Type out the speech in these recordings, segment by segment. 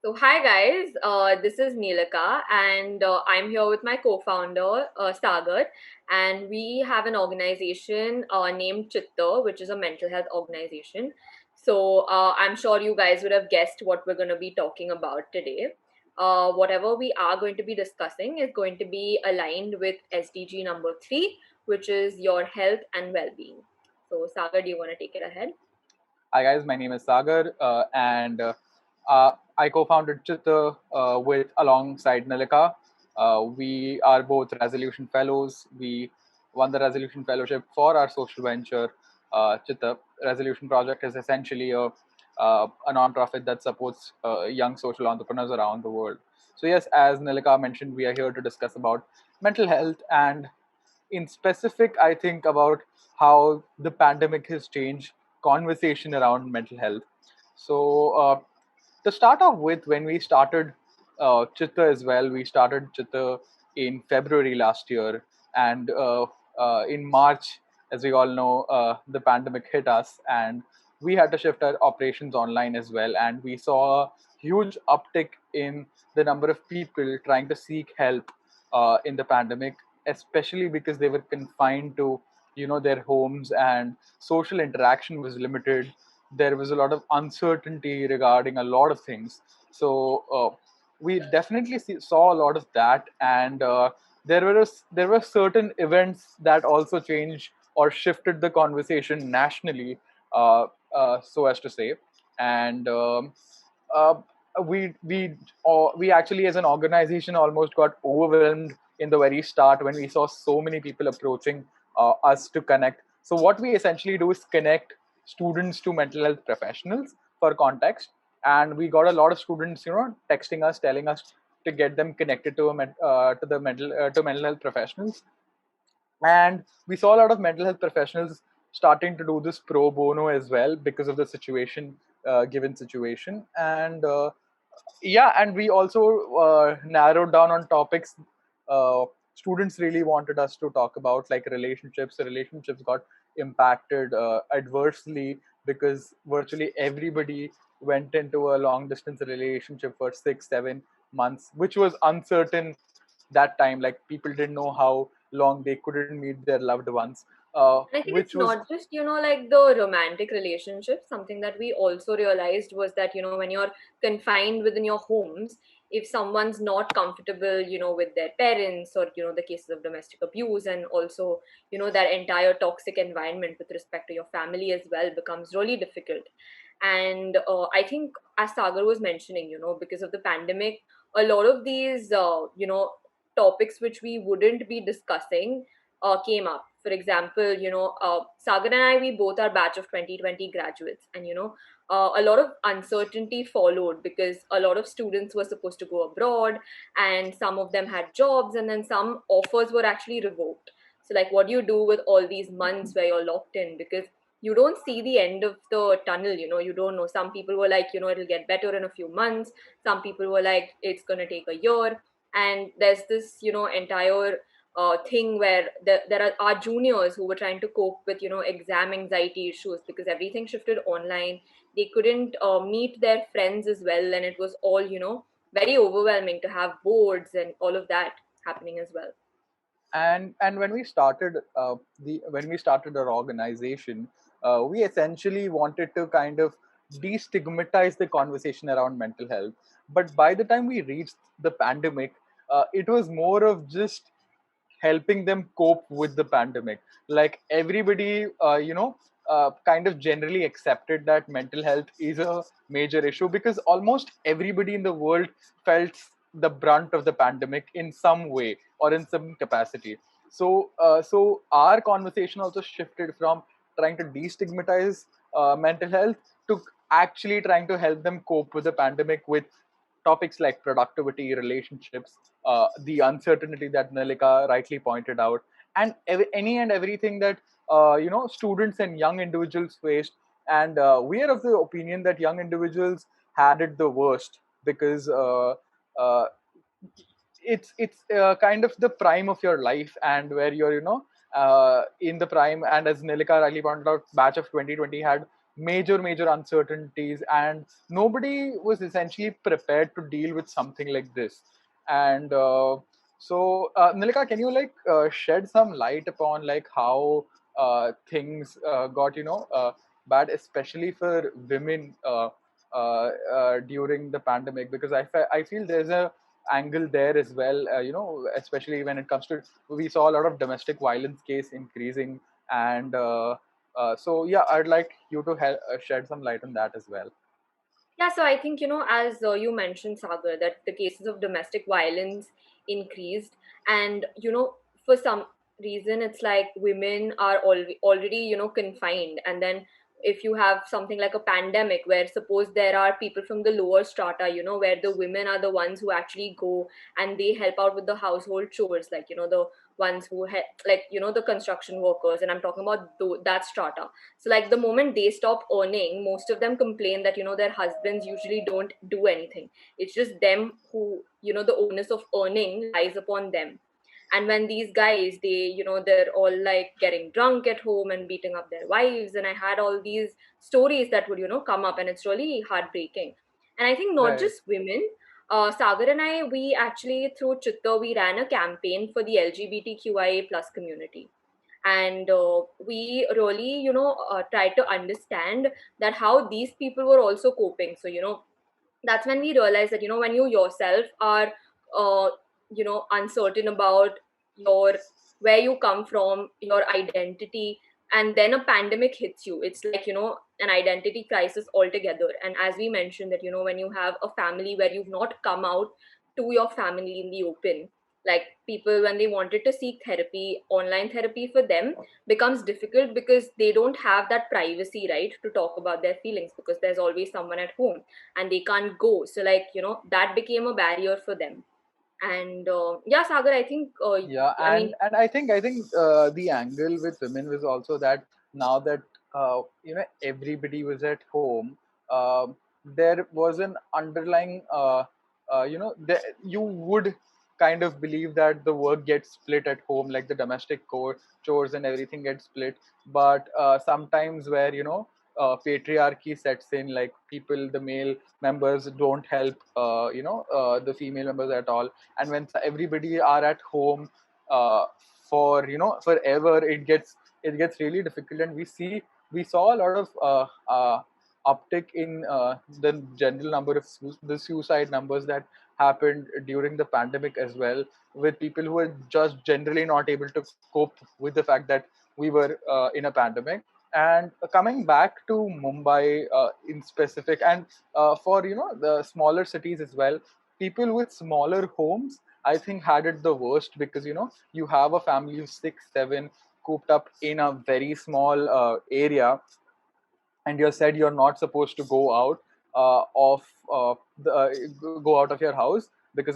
So, hi guys, this is Neelika, and I'm here with my co founder, Sagar, and we have an organization named Chitta, which is a mental health organization. So, I'm sure you guys would have guessed what we're going to be talking about today. Whatever we are going to be discussing is going to be aligned with SDG number 3, which is your health and well being. So, Sagar, do you want to take it ahead? Hi guys, my name is Sagar, and I co-founded Chitta with alongside Neelika. We are both Resolution Fellows. We won the Resolution Fellowship for our social venture. Chitta Resolution Project is essentially a non-profit that supports young social entrepreneurs around the world. So yes, as Neelika mentioned, we are here to discuss about mental health and in specific, I think about how the pandemic has changed conversation around mental health. So, to start off with, when we started Chitta as well, we started Chitta in February last year, and in March, as we all know, the pandemic hit us, and we had to shift our operations online as well, and we saw a huge uptick in the number of people trying to seek help in the pandemic, especially because they were confined to their homes and social interaction was limited. There was a lot of uncertainty regarding a lot of things. So we definitely saw a lot of that, and there were certain events that also changed or shifted the conversation nationally, so as to say. And um, uh, we we uh, we actually as an organization almost got overwhelmed in the very start when we saw so many people approaching us to connect. So what we essentially do is connect students to mental health professionals for context, and we got a lot of students texting us telling us to get them connected to to mental health professionals. And we saw a lot of mental health professionals starting to do this pro bono as well because of the situation, given situation. And yeah, and we also narrowed down on topics uh, students really wanted us to talk about, like relationships. The relationships got impacted adversely because virtually everybody went into a long distance relationship for 6 7 months, which was uncertain that time. Like, people didn't know how long they couldn't meet their loved ones, And I think which it's was. not just, like the romantic relationship. Something that we also realized was that, when you're confined within your homes, if someone's not comfortable, with their parents or, the cases of domestic abuse and also, that entire toxic environment with respect to your family as well becomes really difficult. And I think, as Sagar was mentioning, because of the pandemic, a lot of these, topics which we wouldn't be discussing came up. For example, Sagar and I, we both are batch of 2020 graduates, and a lot of uncertainty followed because a lot of students were supposed to go abroad, and some of them had jobs, and then some offers were actually revoked. So, like, what do you do with all these months where you're locked in? Because you don't see the end of the tunnel. You don't know. Some people were like, it'll get better in a few months. Some people were like, it's gonna take a year. And there's this, entire thing where there are our juniors who were trying to cope with exam anxiety issues because everything shifted online. They couldn't meet their friends as well, and it was all very overwhelming to have boards and all of that happening as well. And when we started the when we started our organization, we essentially wanted to kind of destigmatize the conversation around mental health. But by the time we reached the pandemic, it was more of just helping them cope with the pandemic. Like, everybody, kind of generally accepted that mental health is a major issue because almost everybody in the world felt the brunt of the pandemic in some way or in some capacity. So our conversation also shifted from trying to destigmatize mental health to actually trying to help them cope with the pandemic with topics like productivity, relationships, the uncertainty that Nalika rightly pointed out, and any and everything that students and young individuals faced. And we are of the opinion that young individuals had it the worst because uh, it's kind of the prime of your life, and where you're in the prime. And as Nilika rightly pointed out, batch of 2020 had major uncertainties, and nobody was essentially prepared to deal with something like this. And Nilika, can you shed some light upon like how things got bad, especially for women during the pandemic? Because I feel there's a angle there as well, especially when it comes to, we saw a lot of domestic violence case increasing. And so yeah, I'd like you to shed some light on that as well. Yeah, so I think, as you mentioned, Sagar, that the cases of domestic violence increased. And, for some reason, it's like women are already, confined. And then if you have something like a pandemic where suppose there are people from the lower strata, where the women are the ones who actually go and they help out with the household chores, like, the ones who, like, the construction workers. And I'm talking about that strata. So like the moment they stop earning, most of them complain that their husbands usually don't do anything. It's just them who, the onus of earning lies upon them. And when these guys, they're all like getting drunk at home and beating up their wives, and I had all these stories that would come up, and it's really heartbreaking. And I think not Right. just women, Sagar and I, we actually through Chitta, we ran a campaign for the LGBTQIA plus community. And we really tried to understand that how these people were also coping. So that's when we realized that when you yourself are uh, uncertain about your where you come from, your identity, and then a pandemic hits you, it's like an identity crisis altogether. And as we mentioned that when you have a family where you've not come out to your family in the open, like people when they wanted to seek therapy, online therapy for them becomes difficult because they don't have that privacy, right, to talk about their feelings, because there's always someone at home and they can't go. So like that became a barrier for them. And yeah, Sagar, I think Yeah, I mean, and I think the angle with women was also that now that everybody was at home, there was an underlying you would kind of believe that the work gets split at home, like the domestic chores and everything gets split. But sometimes where patriarchy sets in, like people, the male members don't help the female members at all. And when everybody are at home uh, for forever, it gets really difficult. And we saw a lot of uptick in the general number of the suicide numbers that happened during the pandemic as well, with people who were just generally not able to cope with the fact that we were in a pandemic. And coming back to Mumbai in specific, and for the smaller cities as well, people with smaller homes, I think, had it the worst, because you have a family of 6 7 cooped up in a very small area, and you're said you're not supposed to go out of go out of your house, because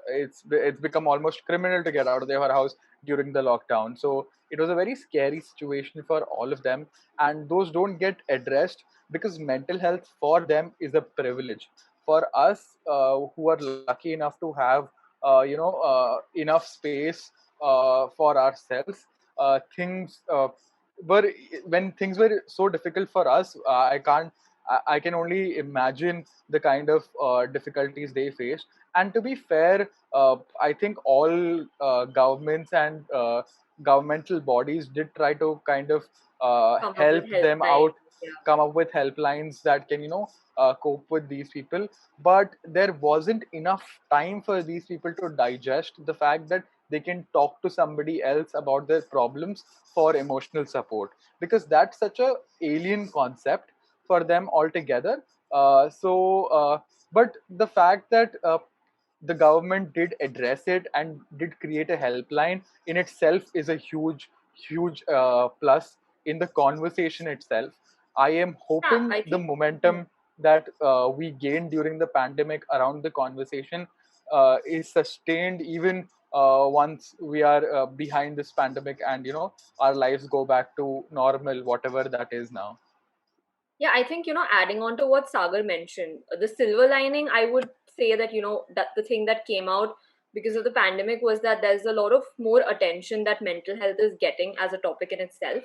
it's become almost criminal to get out of their house during the lockdown. So it was a very scary situation for all of them, and those don't get addressed because mental health for them is a privilege. For us who are lucky enough to have enough space for ourselves, things were when things were so difficult for us, I can only imagine the kind of difficulties they faced. And to be fair, I think all governments and governmental bodies did try to kind of come up with help them helpline. out, Yeah. come up with helplines that can cope with these people. But there wasn't enough time for these people to digest the fact that they can talk to somebody else about their problems for emotional support, because that's such a alien concept for them altogether. But the fact that the government did address it and did create a helpline in itself is a huge plus in the conversation itself. I am Yeah, hoping I the think. Hmm. momentum that we gained during the pandemic around the conversation is sustained even once we are behind this pandemic, and our lives go back to normal, whatever that is now. Yeah, I think, adding on to what Sagar mentioned, the silver lining, I would say that, that the thing that came out because of the pandemic was that there's a lot of more attention that mental health is getting as a topic in itself.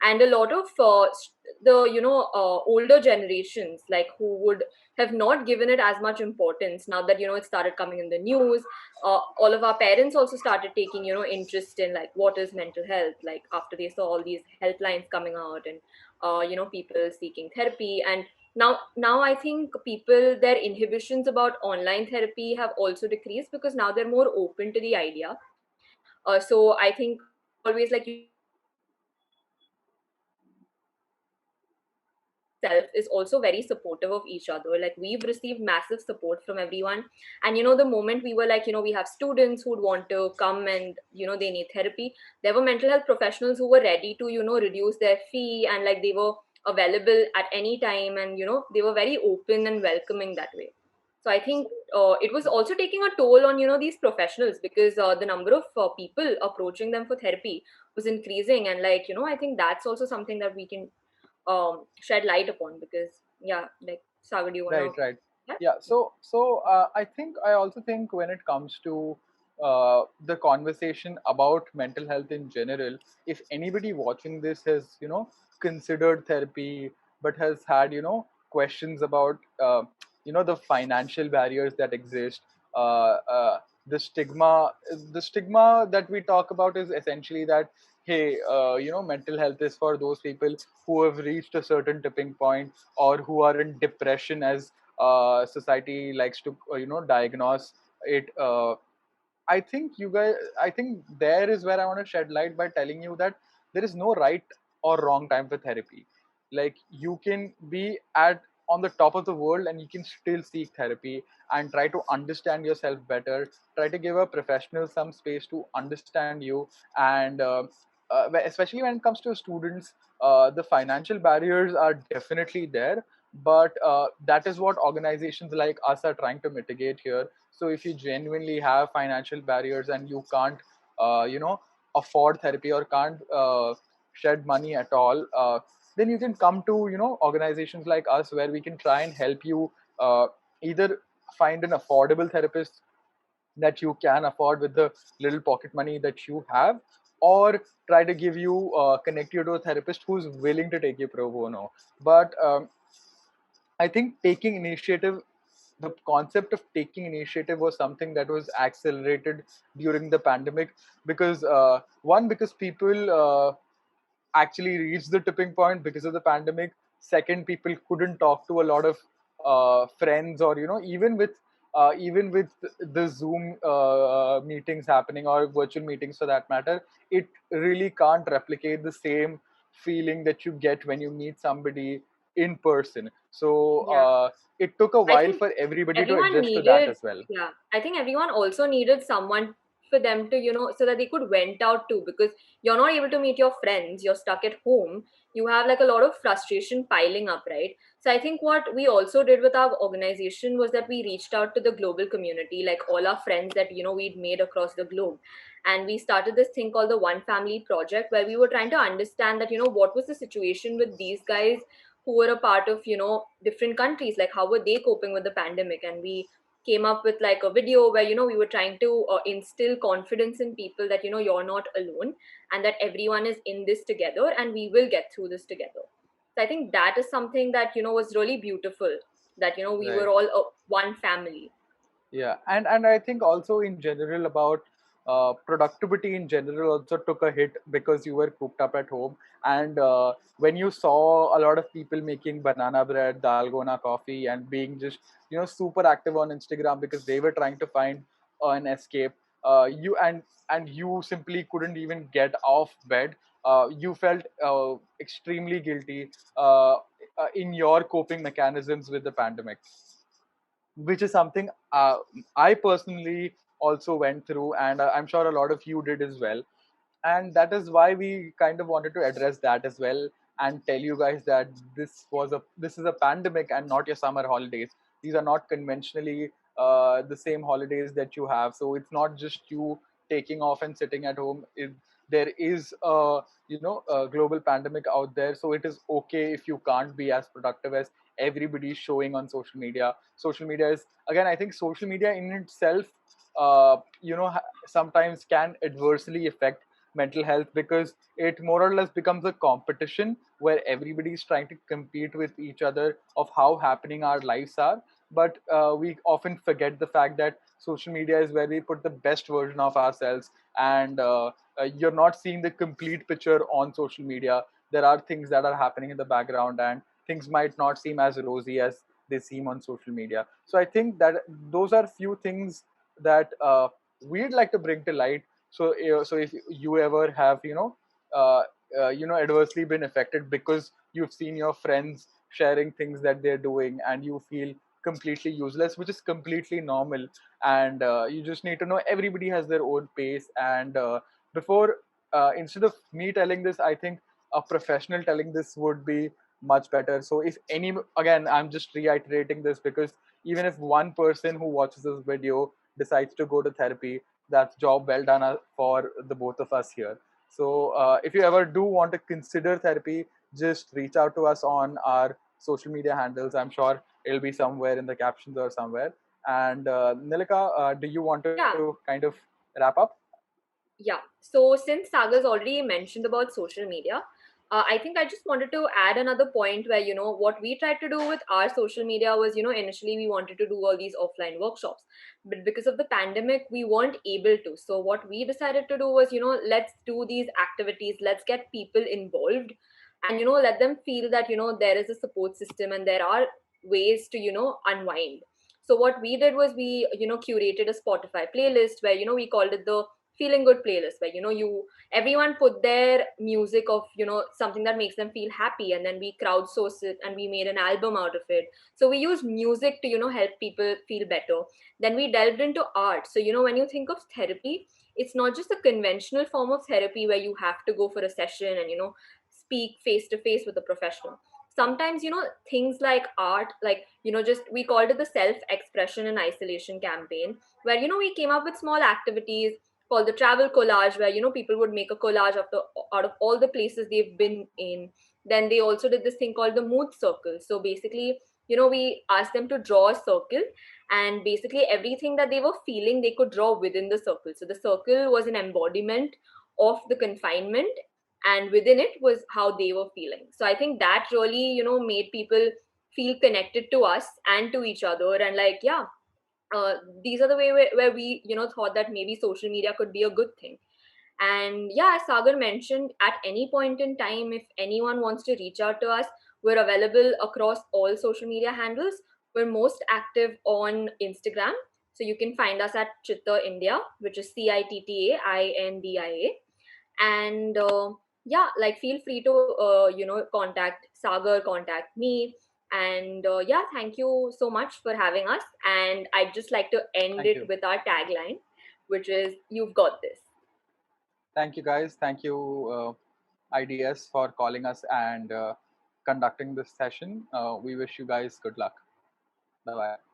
and a lot of the older generations, like, who would have not given it as much importance, now that it started coming in the news. All of our parents also started taking interest in, like, what is mental health, like, after they saw all these helplines coming out, and people seeking therapy. And now I think people, their inhibitions about online therapy have also decreased, because now they're more open to the idea. So I think always, like, itself is also very supportive of each other. Like, we've received massive support from everyone. And the moment we were like, we have students who'd want to come, and they need therapy, there were mental health professionals who were ready to reduce their fee, and, like, they were available at any time, and they were very open and welcoming that way. So I think it was also taking a toll on these professionals, because the number of people approaching them for therapy was increasing. And, like, I think that's also something that we can shed light upon, because, yeah, like, Sagar, do you want Right, to? right. Yeah. Yeah. I also think when it comes to the conversation about mental health in general, if anybody watching this has considered therapy, but has had questions about the financial barriers that exist, the stigma that we talk about is essentially that, hey, mental health is for those people who have reached a certain tipping point, or who are in depression, as society likes to diagnose it. I think there is where I want to shed light by telling you that there is no right or wrong time for therapy. Like, you can be at on the top of the world and you can still seek therapy and try to understand yourself better, try to give a professional some space to understand you. And especially when it comes to students, the financial barriers are definitely there, but that is what organizations like us are trying to mitigate here. So if you genuinely have financial barriers and you can't afford therapy, or can't shed money at all, then you can come to organizations like us, where we can try and help you either find an affordable therapist that you can afford with the little pocket money that you have, or try to give you connect you to a therapist who's willing to take you pro bono. But I think taking initiative, the concept of taking initiative was something that was accelerated during the pandemic, because because people actually reached the tipping point because of the pandemic. Second, people couldn't talk to a lot of friends, or even with the Zoom meetings happening, or virtual meetings for that matter, it really can't replicate the same feeling that you get when you meet somebody in person. So Yeah. it took a I while think for everybody to everyone adjust to that needed, as well. yeah, I think everyone also needed someone for them to, so that they could vent out to, because you're not able to meet your friends, you're stuck at home, you have, like, a lot of frustration piling up, right? So I think what we also did with our organization was that we reached out to the global community, like all our friends that, we'd made across the globe. And we started this thing called the One Family Project, where we were trying to understand that, what was the situation with these guys who were a part of different countries, like, how were they coping with the pandemic. And we came up with, like, a video where we were trying to instill confidence in people that you're not alone, and that everyone is in this together, and we will get through this together. So I think that is something that was really beautiful, that we were Right. all one family. Yeah, and I think also in general about productivity in general also took a hit because you were cooped up at home. And when you saw a lot of people making banana bread, dalgona coffee, and being just super active on Instagram because they were trying to find an escape, you and you simply couldn't even get off bed. You felt extremely guilty in your coping mechanisms with the pandemic, which is something I personally also went through, and I'm sure a lot of you did as well. And that is why we kind of wanted to address that as well, and tell you guys that this is a pandemic and not your summer holidays. These are not conventionally the same holidays that you have. So it's not just you taking off and sitting at home. There is a global pandemic out there, so it is okay if you can't be as productive as everybody's showing on social media. Social media is, again, I think social media in itself sometimes can adversely affect mental health, because it more or less becomes a competition where everybody is trying to compete with each other of how happening our lives are. But we often forget the fact that social media is where we put the best version of ourselves, and you're not seeing the complete picture on social media. There are things that are happening in the background, and things might not seem as rosy as they seem on social media. So I think that those are few things that we'd like to bring to light. So so if you ever have uh, adversely been affected because you've seen your friends sharing things that they're doing, and you feel completely useless, which is completely normal. And you just need to know everybody has their own pace. And before instead of me telling this, I think a professional telling this would be much better. So if any, again, I'm just reiterating this because even if one person who watches this video decides to go to therapy, that's job well done for the both of us here. So if you ever do want to consider therapy, just reach out to us on our social media handles. I'm sure it'll be somewhere in the captions or somewhere. And Nilika, do you want to Yeah. kind of wrap up? Yeah. So since Sagar's already mentioned about social media, I think I just wanted to add another point where, what we tried to do with our social media was, initially we wanted to do all these offline workshops. But because of the pandemic, we weren't able to. So what we decided to do was, let's do these activities, let's get people involved and, let them feel that, there is a support system and there are ways to, unwind. So what we did was we, curated a Spotify playlist where, we called it the feeling good playlist where you everyone put their music of something that makes them feel happy, and then we crowdsourced it and we made an album out of it. So we used music to help people feel better. Then we delved into art. So when you think of therapy, it's not just a conventional form of therapy where you have to go for a session and speak face to face with a professional. Sometimes things like art, like just we called it the self expression and isolation campaign, where we came up with small activities called the travel collage, where people would make a collage of the out of all the places they've been in. Then they also did this thing called the mood circle. So basically, we asked them to draw a circle, and basically everything that they were feeling they could draw within the circle. So the circle was an embodiment of the confinement, and within it was how they were feeling. So I think that really made people feel connected to us and to each other. And like, yeah, these are the way where we thought that maybe social media could be a good thing. And yeah, as Sagar mentioned, at any point in time, if anyone wants to reach out to us, we're available across all social media handles. We're most active on Instagram, so you can find us at Chitta India, which is CITTAINDIA. And yeah, like, feel free to contact Sagar, contact me. And yeah, thank you so much for having us, and I'd just like to end Thank it you. with our tagline, which is "You've got this." Thank you, guys. Thank you, IDS, for calling us and conducting this session. We wish you guys good luck. Bye bye.